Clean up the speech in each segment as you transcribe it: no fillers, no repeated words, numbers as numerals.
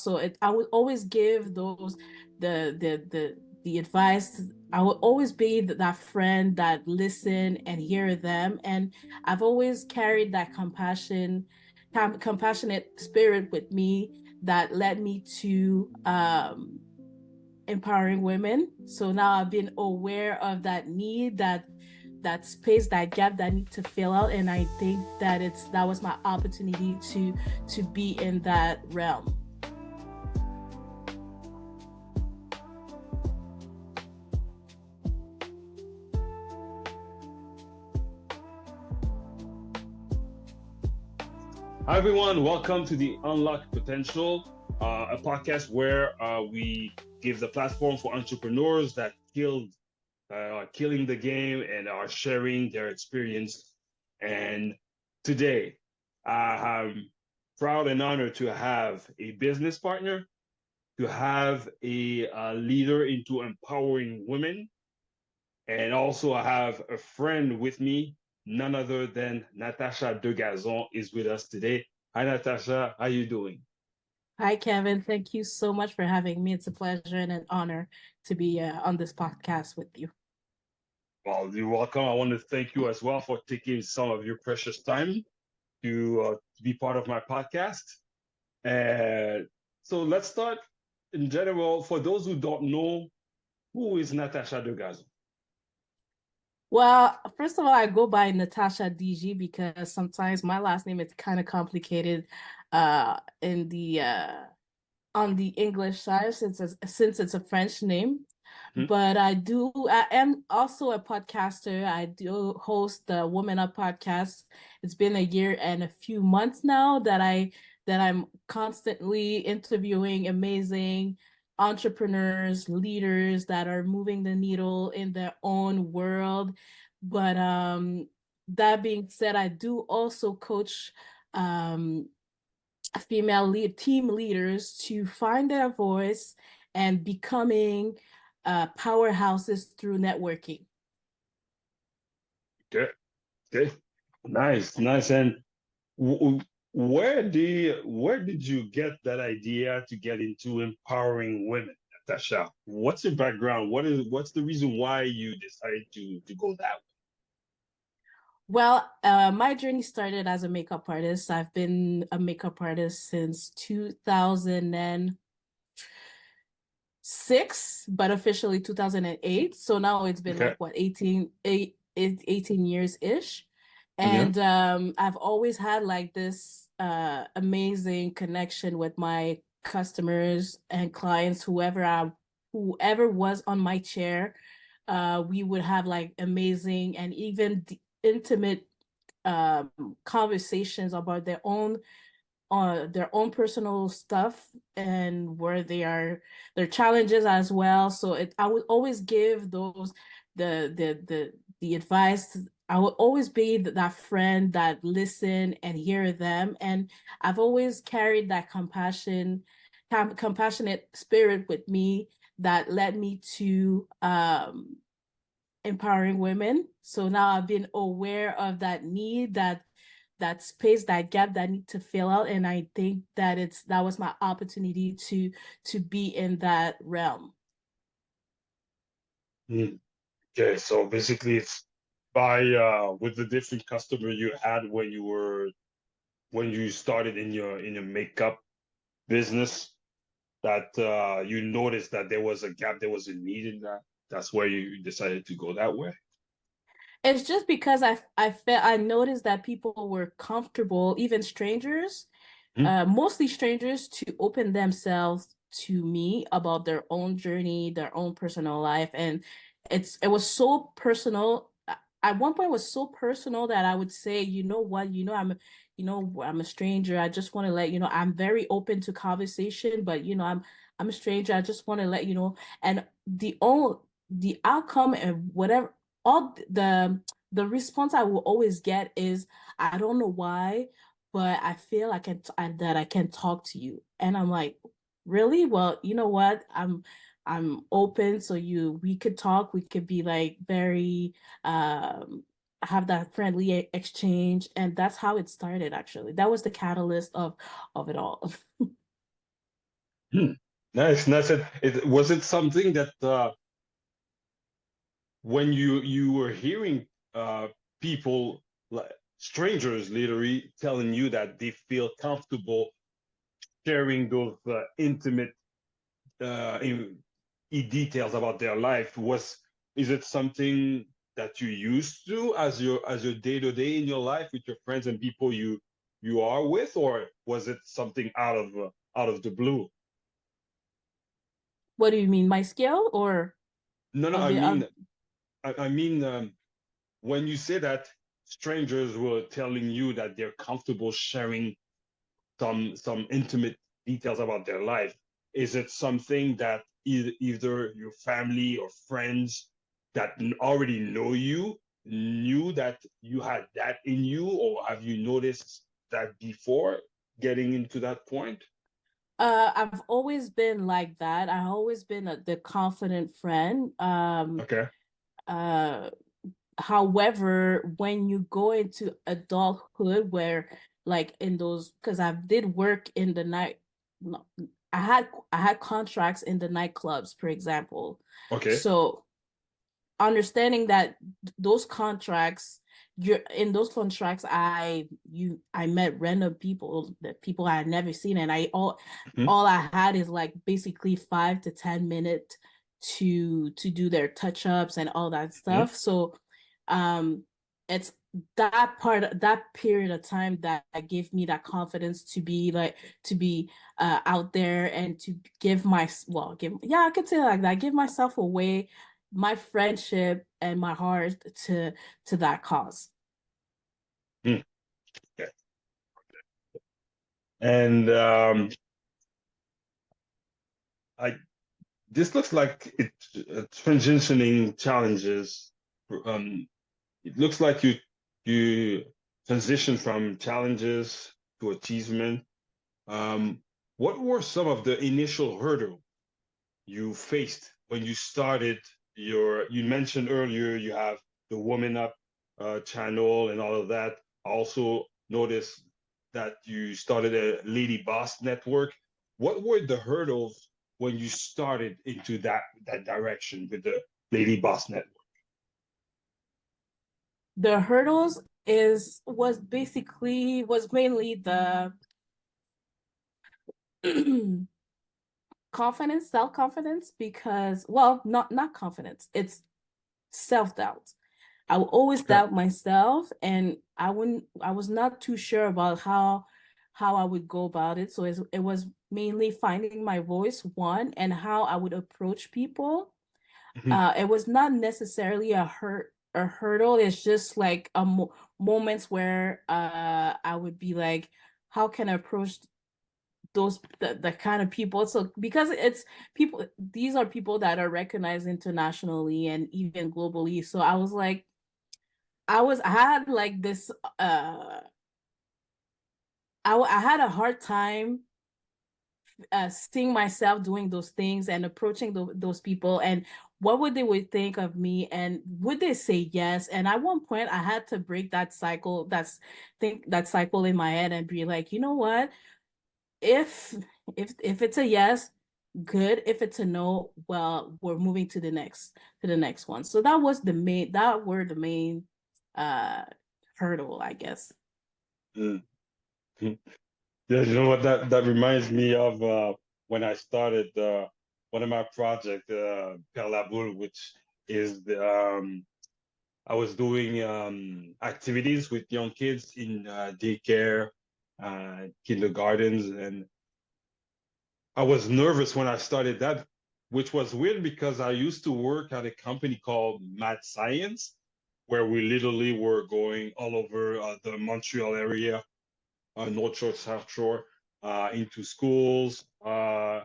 So I would always give those the advice. I will always be that friend that listen and hear them. And I've always carried that compassionate spirit with me that led me to empowering women. So now I've been aware of that need, that space, that gap that I need to fill out. And I think that that was my opportunity to be in that realm. Hi, everyone. Welcome to the Unlock Potential, a podcast where we give the platform for entrepreneurs that are killing the game and are sharing their experience. And today, I'm proud and honored to have a business partner, to have a leader into empowering women, and also I have a friend with me, none other than Natacha Degazon is with us today. Hi, Natasha. How you doing? Hi, Kevin. Thank you so much for having me. It's a pleasure and an honor to be on this podcast with you. Well, you're welcome. I want to thank you as well for taking some of your precious time to be part of my podcast. And so let's start in general. For those who don't know, who is Natacha Degazon? Well, first of all, I go by Natacha DG because sometimes my last name is kind of complicated in the on the English side since it's a French name. Hmm? But I am also a podcaster. I do host the Woman Up podcast. It's been a year and a few months now that I'm constantly interviewing amazing entrepreneurs, leaders that are moving the needle in their own world. But that being said, I do also coach um team leaders to find their voice and becoming powerhouses through networking. Okay, okay, nice, nice. And w where did you get that idea to get into empowering women, Natasha? What's your background? What's the reason why you decided to go that way? Well, my journey started as a makeup artist. I've been a makeup artist since 2006, but officially 2008. So now it's been Okay. like what, 18 years ish. Yeah. And I've always had like this amazing connection with my customers and clients, whoever was on my chair. We would have like amazing and even intimate conversations about their own personal stuff and where they are their challenges as well. So I would always give those the advice. I would always be that friend that listen and hear them. And I've always carried that compassionate spirit with me that led me to empowering women. So now I've been aware of that need, that space, that gap that I need to fill out. And I think that was my opportunity to be in that realm. Mm. Okay. So basically, it's by with the different customer you had when you started in your makeup business that you noticed that there was a gap, there was a need in that. That's why you decided to go that way. It's just because I noticed that people were comfortable, even strangers, Hmm? mostly strangers, to open themselves to me about their own journey, their own personal life. And it was so personal. At one point it was so personal that I would say, you know what, I'm a stranger. I just want to let you know I'm very open to conversation, but I'm a stranger. I just want to let you know. And the outcome and whatever, all the response I will always get is, I don't know why, but I feel that I can talk to you. And I'm like, really? Well, you know what? I'm open, so we could talk. We could be like very have that friendly exchange, and that's how it started. Actually, that was the catalyst of it all. Hmm. Nice, nice. Was it something that when you were hearing people like strangers literally telling you that they feel comfortable sharing those intimate in details about their life, was is it something that you used to as your day to day in your life with your friends and people you are with, or was it something out of the blue? What do you mean, my skill or No, no, of the of I mean, when you say that strangers were telling you that they're comfortable sharing some intimate details about their life, is it something that either your family or friends that already know you knew that you had that in you, or have you noticed that before getting into that point? I've always been like that. I've always been the confident friend. Okay. Uh However, when you go into adulthood where like in those, because I did work in the night, no, I had contracts in the nightclubs, for example. Okay. So understanding that those contracts, you're in those contracts, I met random people, that people I had never seen, and Mhm. all I had is like basically 5 to 10 minutes to do their touch-ups and all that Mhm. stuff. So um it's that period of time that gave me that confidence to be like, to be out there and to give my, well, give, yeah, I could say it like that, give myself away, my friendship and my heart to that cause. Mhm. Okay. And I this looks like it's transitioning challenges. Um, it looks like you transition from challenges to achievement. Um, what were some of the initial hurdles you faced when you started your? You mentioned earlier you have the Woman Up channel and all of that. I also noticed that you started a LadyBoss Network. What were the hurdles when you started into that direction with the LadyBoss Network? The hurdles is was mainly the confidence, self-confidence, because, well, not confidence, it's self-doubt. I would always Okay. doubt myself, and I was not too sure about how I would go about it. So it was mainly finding my voice, one, and how I would approach people. Mhm. It was not necessarily a hurdle. It's just like moments where I would be like, how can I approach the kind of people? So because it's people, these are people that are recognized internationally and even globally. So I was like, I had like this I had a hard time seeing myself doing those things and approaching those people, and what would they would think of me, and would they say yes? And at one point I had to break that cycle, that cycle in my head, and be like, you know what, if if it's a yes, good. If it's a no, well, we're moving to the next one. So that were the main uh hurdle, I guess. Mhm. Yeah, you know what that reminds me of when I started one of my projects, Per la Boule, which is I was doing activities with young kids in daycare, kindergartens, and I was nervous when I started that, which was weird because I used to work at a company called Mad Science, where we literally were going all over the Montreal area, North Shore, South Shore, into schools, um,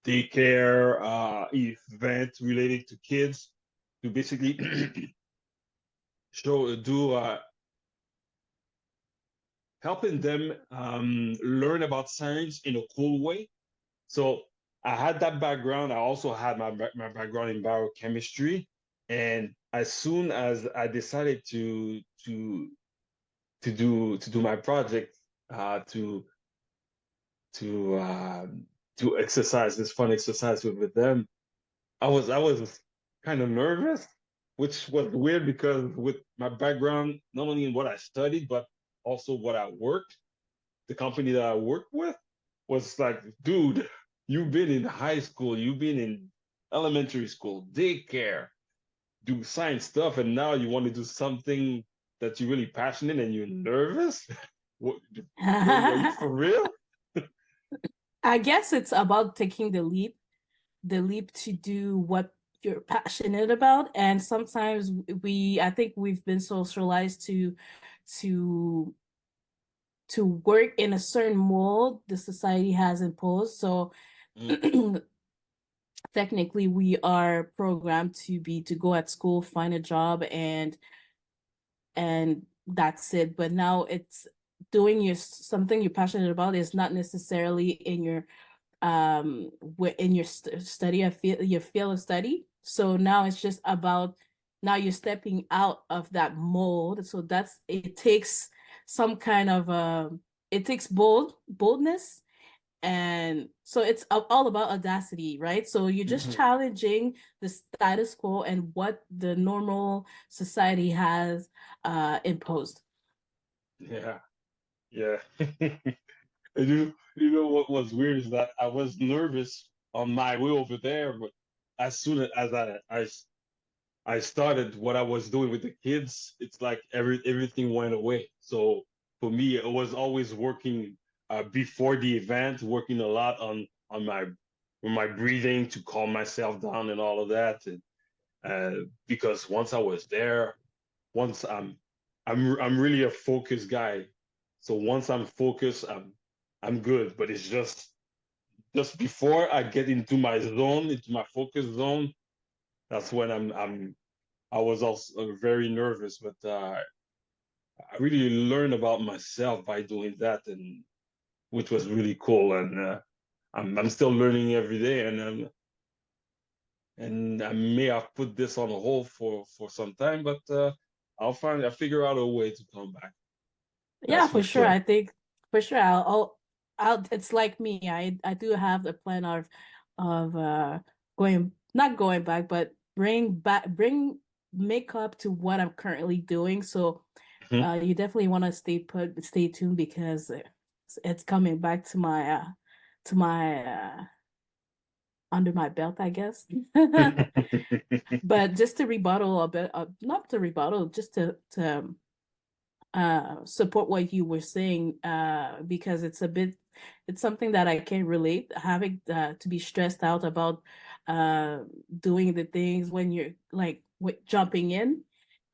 daycare, events related to kids, to basically show do helping them learn about science in a cool way. So I had that background. I also had my background in biochemistry, and as soon as I decided to do my project to to do exercise, this fun exercise with them. I was kind of nervous, which was weird because with my background, not only in what I studied, but also what I worked, the company that I worked with was like, dude, you've been in high school, you've been in elementary school, daycare, do science stuff, and now you want to do something that you're really passionate and you're nervous? What, are you for real? I guess it's about taking the leap to do what you're passionate about. And sometimes I think we've been socialized to work in a certain mold the society has imposed. So Mm, technically we are programmed to go at school, find a job, and that's it. But now it's doing your something you're passionate about is not necessarily in your study, your field of study. So now it's just about, now you're stepping out of that mold. So that's, it takes some kind of it takes boldness. And so it's all about audacity, right? So you're just mhm. challenging the status quo and what the normal society has imposed. Yeah, yeah. And you know what was weird is that I was nervous on my way over there, but as soon as I started what I was doing with the kids, it's like everything went away. So for me, it was always working before the event, working a lot on my breathing to calm myself down and all of that. And because once I was there, once I'm really a focused guy. So once I'm focused, I'm good. But it's just before I get into my zone, into my focus zone, that's when I was also very nervous, but I really learned about myself by doing that, and which was really cool. And I'm still learning every day, and I may have put this on hold for some time, but I'll figure out a way to come back. That's Yeah, for for sure. sure. I think for sure it's like me. I do have the plan of going, not going back, but bring makeup to what I'm currently doing. So Mhm. you definitely want to stay tuned, because it's coming back to my under my belt, I guess. But just to rebuttal a bit, not to rebuttal, just to support what you were saying, because it's something that I can relate, having to be stressed out about doing the things when you're like jumping in.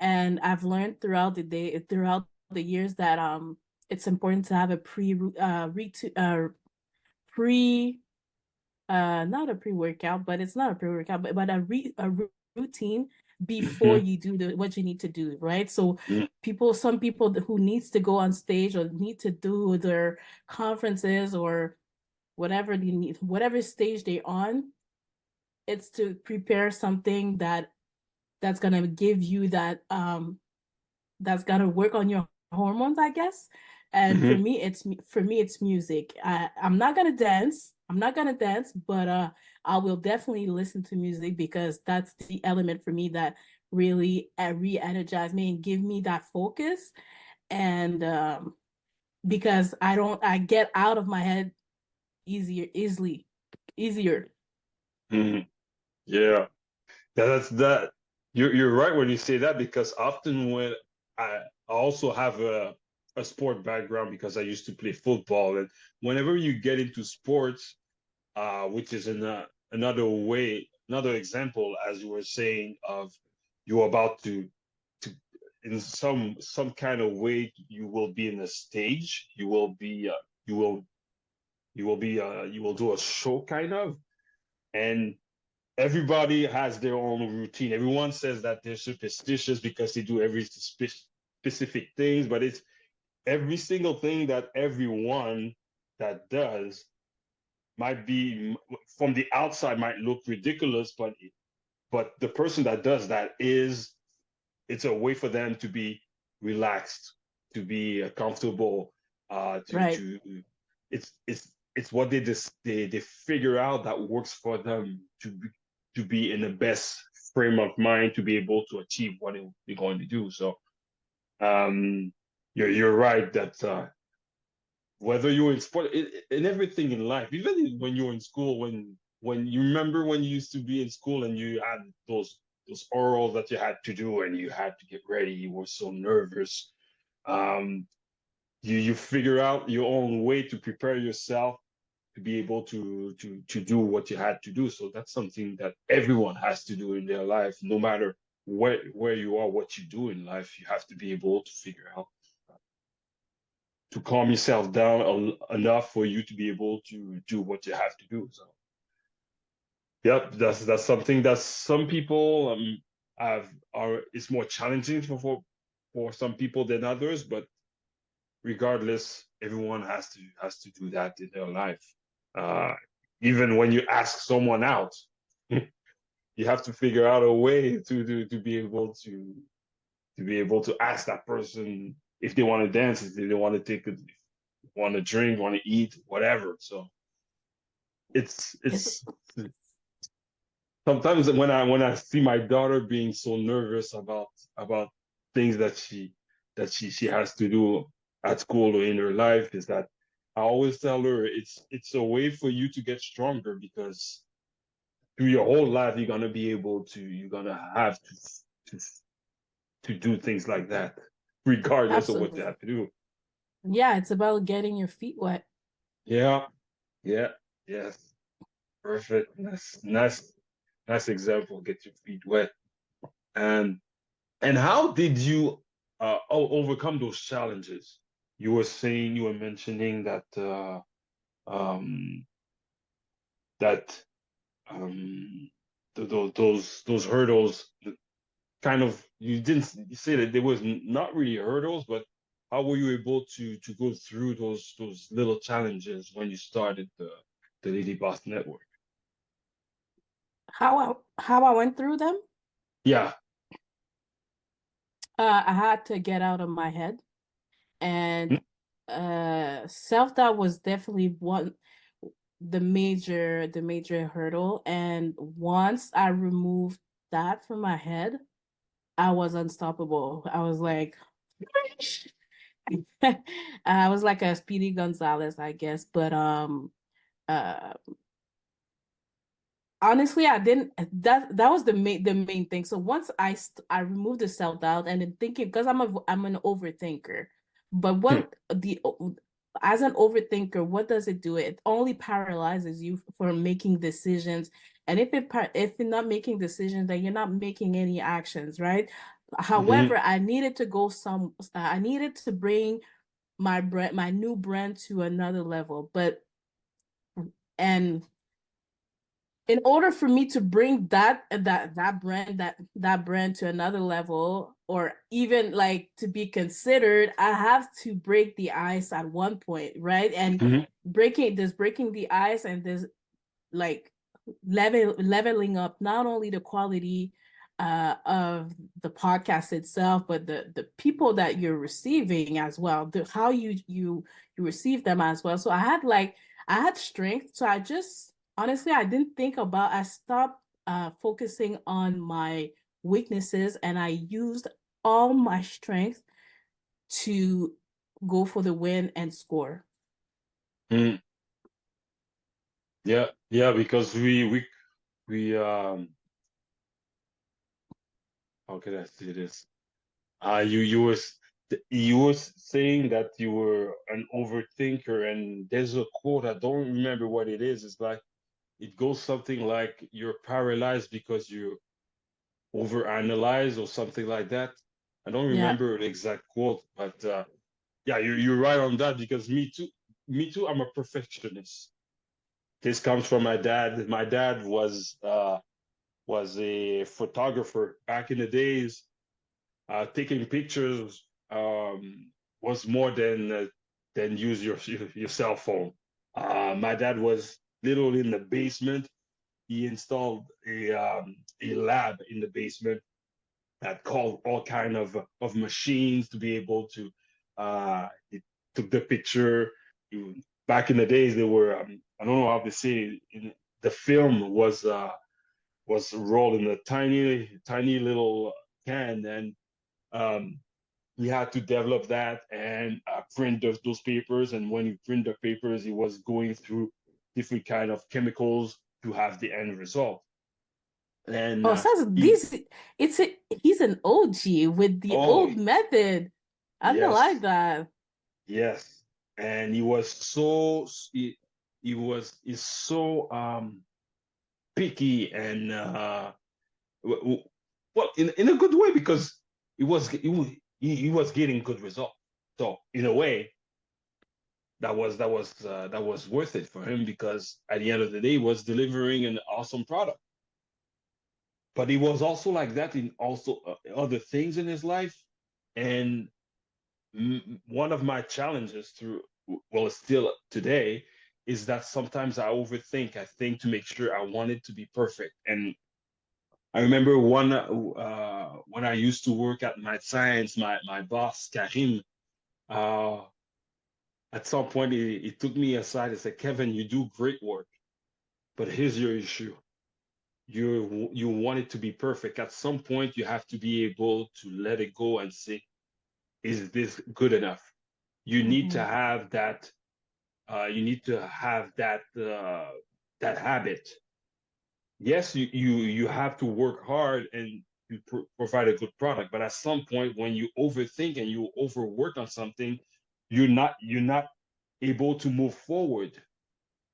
And I've learned throughout the years that it's important to have a pre not a pre-workout, but it's not a pre-workout, but routine before Mhm. you do what you need to do, right? So Mhm. some people who needs to go on stage or need to do their conferences or whatever they need, whatever stage they're on, it's to prepare something that's gonna give you that's gotta work on your hormones, I guess. And Mhm. for me it's music. I'm not gonna dance. I'm not gonna dance, but I will definitely listen to music, because that's the element for me that really re-energize me and give me that focus. And because I get out of my head easier. Mhm. Yeah. That's that. You're right when you say that because often when I also have a sport background because I used to play football, and whenever you get into sports, which is another way, another example, as you were saying, of you're about to in some kind of way you will be in a stage, you will you will do a show kind of, and everybody has their own routine. Everyone says that they're superstitious because they do every specific things, but it's every single thing that everyone that does might be from the outside might look ridiculous, but the person that does that is it's a way for them to be relaxed, to be comfortable, Right. to it's it's what they figure out that works for them to be in the best frame of mind to be able to achieve what they're going to do. So um, you're right that whether you're in sport in everything in life, even when you're in school, when you remember when you used to be in school and you had those orals that you had to do and you had to get ready, you were so nervous. Um, you figure out your own way to prepare yourself to be able to do what you had to do. So that's something that everyone has to do in their life, no matter where you are, what you do in life. You have to be able to figure out to calm yourself down enough for you to be able to do what you have to do. So, yep, that's something that some people have are it's more challenging for some people than others, but regardless, everyone has to do that in their life. Uh, Even when you ask someone out, you have to figure out a way to be able to be able to ask that person if they want to dance, if they want to want to drink, want to eat, whatever. So It's it's sometimes when I see my daughter being so nervous about things that she has to do at school or in her life, is that I always tell her it's a way for you to get stronger, because through your whole life you're gonna have to to do things like that regardless of what you absolutely. have to do. Yeah, it's about getting your feet wet. Yeah, yeah, yes, perfect. Nice example. Get your feet wet. And how did you overcome those challenges? You were mentioning that um, that those hurdles, kind of, you say that there was not really hurdles, but how were you able to go through those little challenges when you started the Lady Boss Network? How I went through them? Yeah. I had to get out of my head, and self-doubt was definitely one the major hurdle. And once I removed that from my head, I was unstoppable. I was like I was like a Speedy Gonzalez, I guess. But uh honestly, I didn't. That was the main thing. So once I removed the self-doubt, and then thinking, because I'm an overthinker. But Hmm. what the as an overthinker, what does it do? It only paralyzes you for making decisions. And if you're not making decisions, then you're not making any actions, right? However, Hmm. I needed to bring my new brand to another level. But and in order for me to bring that brand to another level, or even like to be considered, I have to break the ice at one point, right? And Hmm. breaking the ice, and there's like leveling up not only the quality of the podcast itself, but the people that you're receiving as well, how you receive them as well. So I had strength. So I just honestly, I didn't think about I stopped focusing on my weaknesses, and I used all my strength to go for the win and score. Hmm. Yeah, yeah, because we how can I say this? You were saying that you were an overthinker, and there's a quote, I don't remember what it is. It's like it goes something like you're paralyzed because you overanalyze or something like that. I don't Yeah. remember the exact quote, but yeah, you're right on that, because me too. Me too. I'm a perfectionist. This comes from my dad. My dad was a photographer back in the days. Taking pictures was more than use your cell phone. My dad was literally in the basement. He installed a lab in the basement that called all kind of machines to be able to. He took the picture. back in the days they were I don't know how to say it, the film was rolled in a tiny little can, and um, we had to develop that and print those papers. And when you print the papers, it was going through different kind of chemicals to have the end result. And Oh, so he's an OG with the oh old method. I don't like yes, that. yes, and he's so picky and well in a good way because he was getting good results. So in a way, that was worth it for him because at the end of the day, he was delivering an awesome product. But he was also like that in also other things in his life. And one of my challenges through well, still today, is that sometimes I overthink. I think to make sure I want it to be perfect. And I remember one when I used to work at my science, my boss Karim, uh, at some point he took me aside and said, "Kevin, you do great work, but here's your issue. You want it to be perfect. At some point, you have to be able to let it go and say, is this good enough? You need to Hmm. have that. You need to have that habit. Yes, you have to work hard and to provide a good product. But at some point, when you overthink and you overwork on something, you're not able to move forward.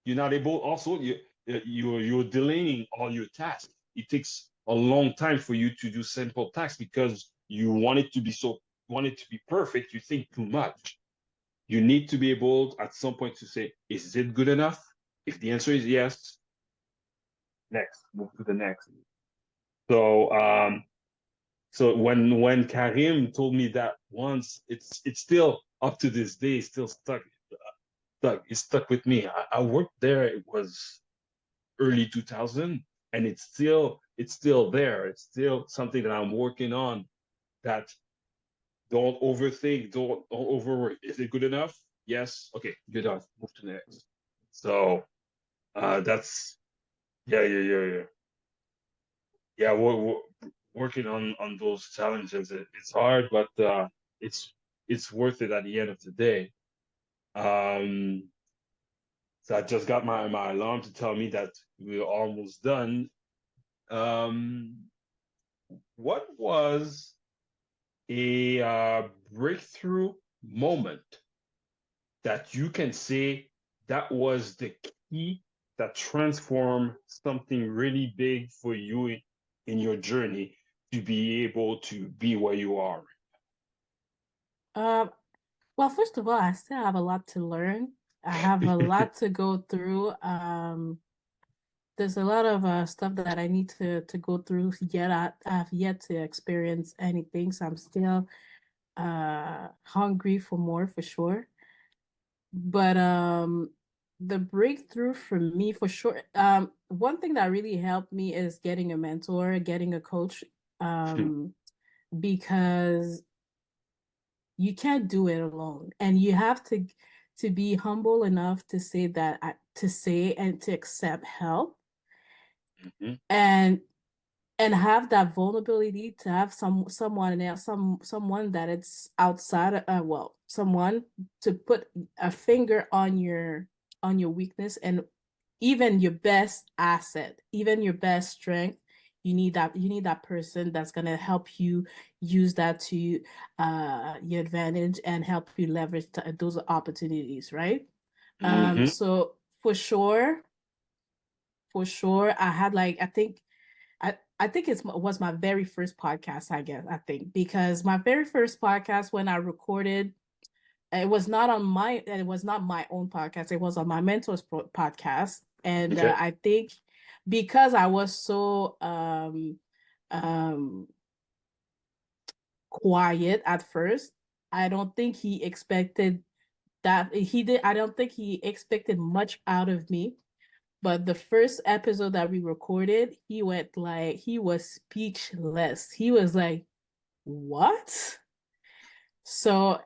You're not able. Also, you're delaying all your tasks. It takes a long time for you to do simple tasks because you want it to be want it to be perfect. You think too much. You need to be able at some point to say, is it good enough? If the answer is yes, next, move to the next. So so when Karim told me that once, it's still up to this day, still stuck. It's stuck with me. I worked there. It was early 2000, and it's still there. It's still something that I'm working on. That don't overthink, don't overwork. Is it good enough? Yes. Okay, good enough. Move to the next. So that's yeah. Yeah, we're working on those challenges. It's hard, but it's it's worth it at the end of the day. Um, so I just got my alarm to tell me that we're almost done. Um, what was a breakthrough moment that you can say that was the key that transformed something really big for you in your journey to be able to be where you are? Um, well, first of all, I still have a lot to learn. I have a lot to go through. There's a lot of stuff that I need to go through yet. I've yet to experience anything, so I'm still hungry for more for sure. But the breakthrough for me for sure. One thing that really helped me is getting a mentor, getting a coach. Um, because you can't do it alone, and you have to be humble enough to say that to say and to accept help, Mhm, and have that vulnerability to have someone else, someone that it's outside of, well, someone to put a finger on your weakness, and even your best asset, even your best strength. You need that person that's going to help you use that to your advantage and help you leverage those opportunities, right? mhm. So for sure I had like, I think it was my very first podcast, I guess, I think, because my very first podcast when I recorded, it was not my own podcast. It was on my mentor's podcast. And Okay. I think because I was so um quiet at first, I don't think he expected that he did I don't think he expected much out of me. But the first episode that we recorded, he was speechless. He was like, "What?" So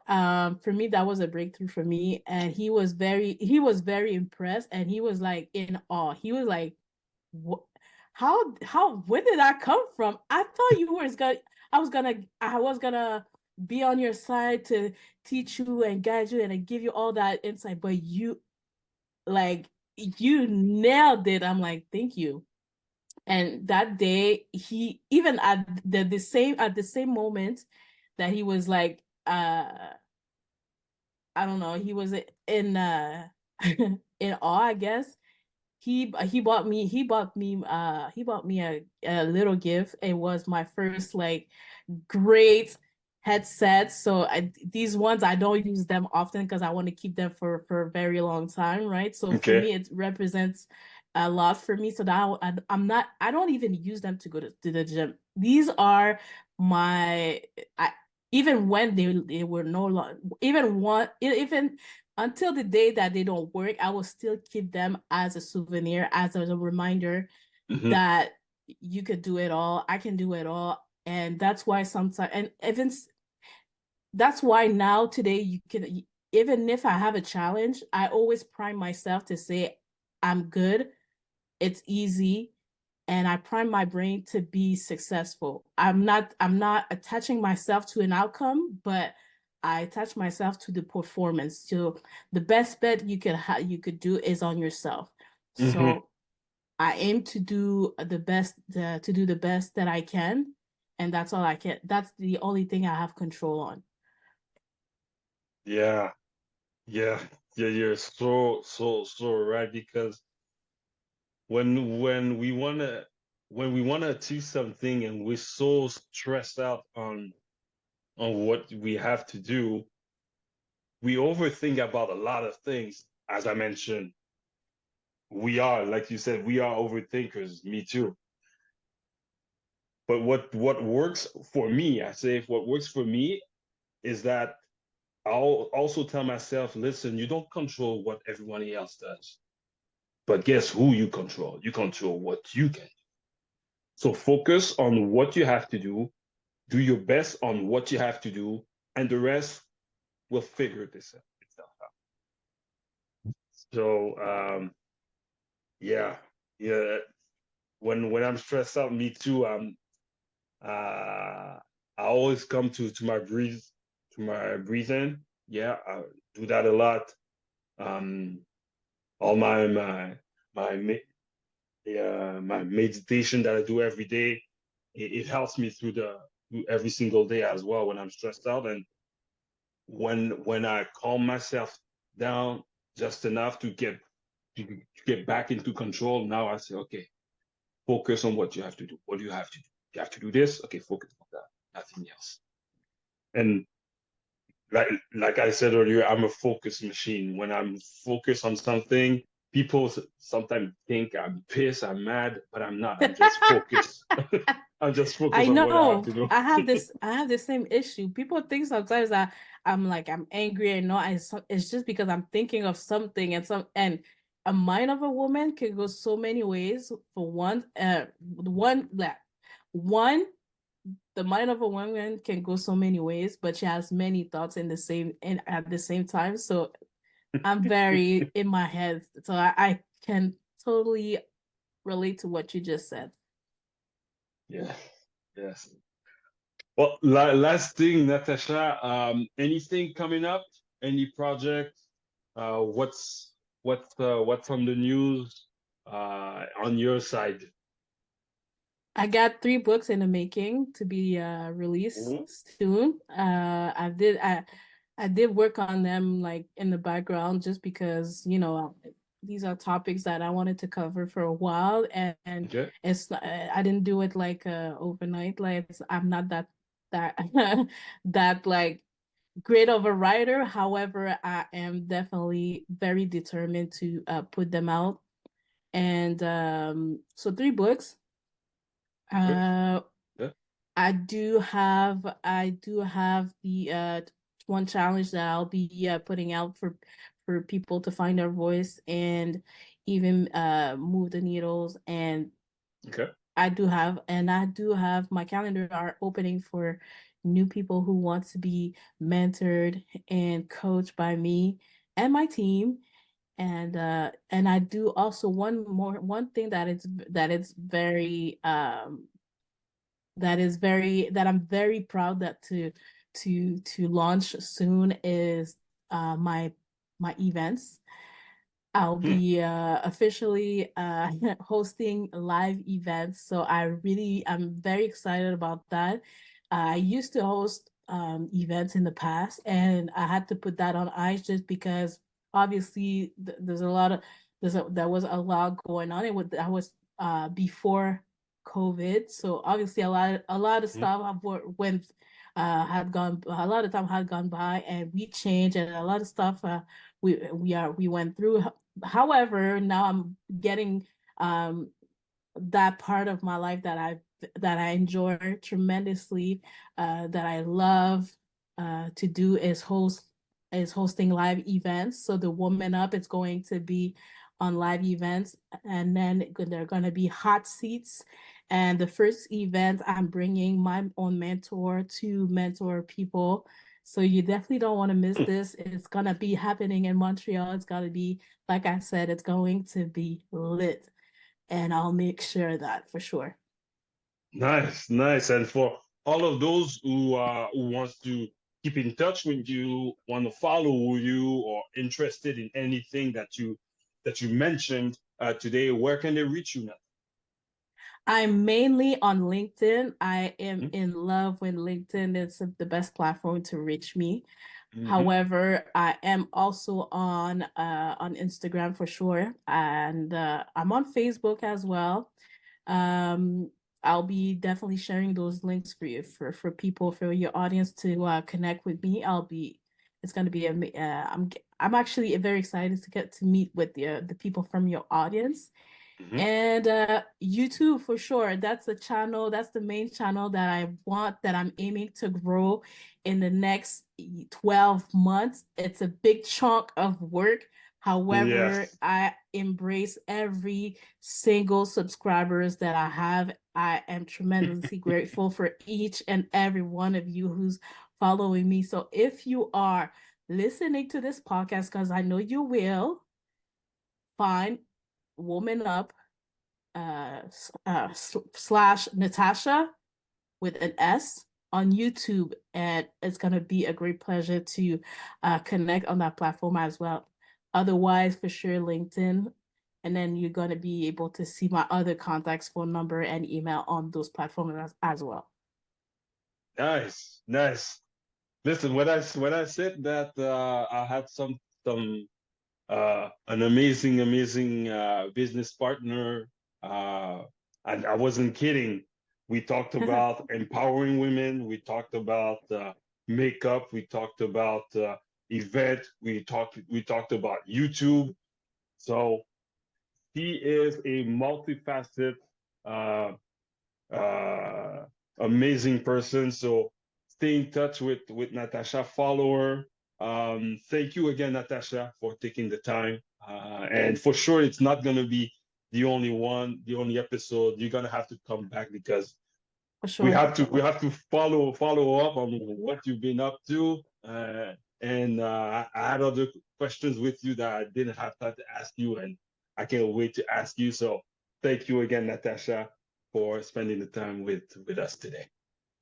for me that was a breakthrough for me, and he was very impressed, and he was like in awe. He was like, what, how where did that come from? I thought you were gonna I was gonna be on your side to teach you and guide you and give you all that insight, but like you nailed it. I'm like, thank you. And that day, he even at the same moment that he was like, I don't know, he was in in awe, I guess. He bought me a little gift. It was my first like great headsets. So these ones I don't use them often because I want to keep them for a very long time, right? So for Okay. me, it represents a lot for me. So that I don't even use them to go to the gym. These are my I even when they were no longer even until the day that they don't work, I will still keep them as a souvenir, as a reminder Hmm. that you could do it all. I can do it all. And that's why sometimes, and even that's why now today you can, even if I have a challenge, I always prime myself to say, I'm good, it's easy, and I prime my brain to be successful. I'm not attaching myself to an outcome, but I attach myself to the performance. So the best bet you could do is on yourself. Hmm. So I aim to do to do the best that I can, and that's all I can. That's the only thing I have control on. Yeah. Yeah. Yeah. You're so right because when we wanna achieve something and we're so stressed out on what we have to do, we overthink about a lot of things. As I mentioned, we are, like you said, we are overthinkers. Me too. But what works for me, I say, if what works for me is that I'll also tell myself, listen, you don't control what everyone else does. But guess who you control? You control what you can. So focus on what you have to do your best on what you have to do, and the rest will figure itself out. So yeah, yeah. When I'm stressed out, me too. I always come to my breathing. Yeah, I do that a lot. Um, all my meditation that I do every day, it helps me through every single day as well when I'm stressed out. And when I calm myself down just enough to get back into control, now I say, okay, focus on what you have to do. What do you have to do? You have to do this. Okay, focus on that. Nothing else. And like I said earlier, I'm a focus machine. When I'm focused on something, people sometimes think I'm pissed, I'm mad, but I'm not. I'm just focused. I'm just I focused on what I have know. to do. I have the same issue. People think sometimes that I'm like I'm angry and no, it's just because I'm thinking of something, and a mind of a woman can go so many ways. For one, the mind of a woman can go so many ways, but she has many thoughts in the same and at the same time. So I'm very in my head. So I can totally relate to what you just said. Yeah. Yes. Well, last thing, Natasha, anything coming up? Any project? What's on the news on your side? I got three books in the making to be released Mhm. soon. I did work on them like in the background just because, these are topics that I wanted to cover for a while, and Okay. I didn't do it like overnight. Like I'm not that that like great of a writer. However, I am definitely very determined to put them out. And so three books. Good. Uh Yeah. I do have the one challenge that I'll be putting out for people to find their voice and even move the needles, and Okay. I do have my calendar are opening for new people who want to be mentored and coached by me and my team. And I do also one thing that I'm very proud that to launch soon is my events. I'll Hmm. be officially hosting live events. So I'm very excited about that. I used to host events in the past, and I had to put that on ice just because obviously there was a lot going on. That was before COVID, so obviously a lot of Hmm. stuff went had gone a lot of time had gone by, and we changed, and a lot of stuff we went through. However, now I'm getting um that part of my life that I enjoy tremendously, that I love to do is hosting live events. So the Woman Up, it's going to be on live events, and then there are going to be hot seats. And the first event, I'm bringing my own mentor to mentor people. So you definitely don't want to miss this. It's gonna be happening in Montreal. It's gotta be, like I said, it's going to be lit, and I'll make sure of that for sure. Nice, nice. And for all of those who wants to keep in touch with you, want to follow you, or interested in anything that you mentioned today, where can they reach you now? I'm mainly on LinkedIn. I am Hmm. in love with LinkedIn. It's the best platform to reach me. Hmm. However, I am also on Instagram for sure, and I'm on Facebook as well. Um, I'll be definitely sharing those links for you for people for your audience to connect with me. It's going to be I'm actually very excited to get to meet with the people from your audience. Hmm. And YouTube for sure. That's the channel, that's the main channel that I'm aiming to grow in the next 12 months. It's a big chunk of work. However, Yes. I embrace every single subscribers that I have. I am tremendously grateful for each and every one of you who's following me. So if you are listening to this podcast, because I know you will, find Woman Up slash Natacha with an S on YouTube, and it's gonna be a great pleasure to connect on that platform as well. Otherwise, for sure, LinkedIn, and then you're gonna be able to see my other contacts, phone number, and email on those platforms as well. Nice, nice. Listen, when I said that I had some an amazing business partner. Uh, I wasn't kidding. We talked about empowering women. We talked about makeup. We talked about event. We talked about YouTube. So he is a multifaceted uh, uh, amazing person. So stay in touch with Natacha, follow her. Thank you again, Natacha, for taking the time. And for sure, it's not going to be the only one, the only episode. You're going to have to come back because For we sure. have to we have to follow up on what you've been up to. And I had other questions with you that I didn't have time to ask you, and I can't wait to ask you. So thank you again, Natacha, for spending the time with us today.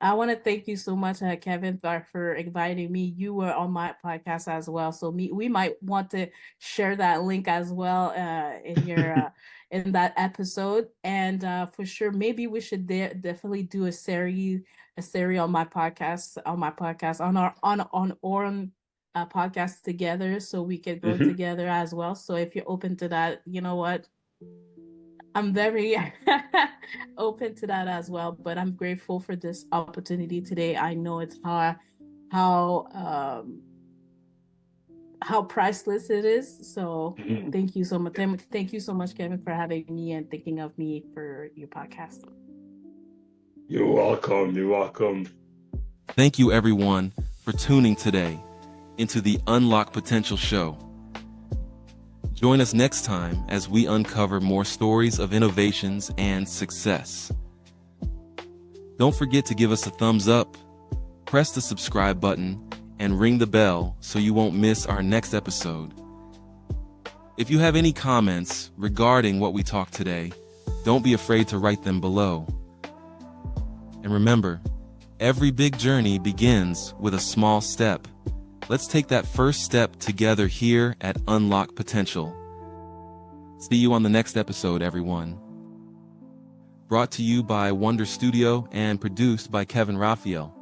I want to thank you so much, Kevin, for inviting me. You were on my podcast as well, so we might want to share that link as well in your in that episode. And for sure, maybe we should definitely do a series on my podcast on podcast together, so we could grow Mhm. together as well. So if you're open to that, you know what, I'm very open to that as well, but I'm grateful for this opportunity today. I know it's how um how priceless it is. So Mhm. thank you so much. Thank you so much, Kevin, for having me and thinking of me for your podcast. You're welcome. You're welcome. Thank you, everyone, for tuning today into the Unlock Potential Show. Join us next time as we uncover more stories of innovations and success. Don't forget to give us a thumbs up, press the subscribe button and ring the bell so you won't miss our next episode. If you have any comments regarding what we talked today, don't be afraid to write them below. And remember, every big journey begins with a small step. Let's take that first step together here at Unlock Potential. See you on the next episode, everyone. Brought to you by Wonder Studio and produced by Kevin Raphael.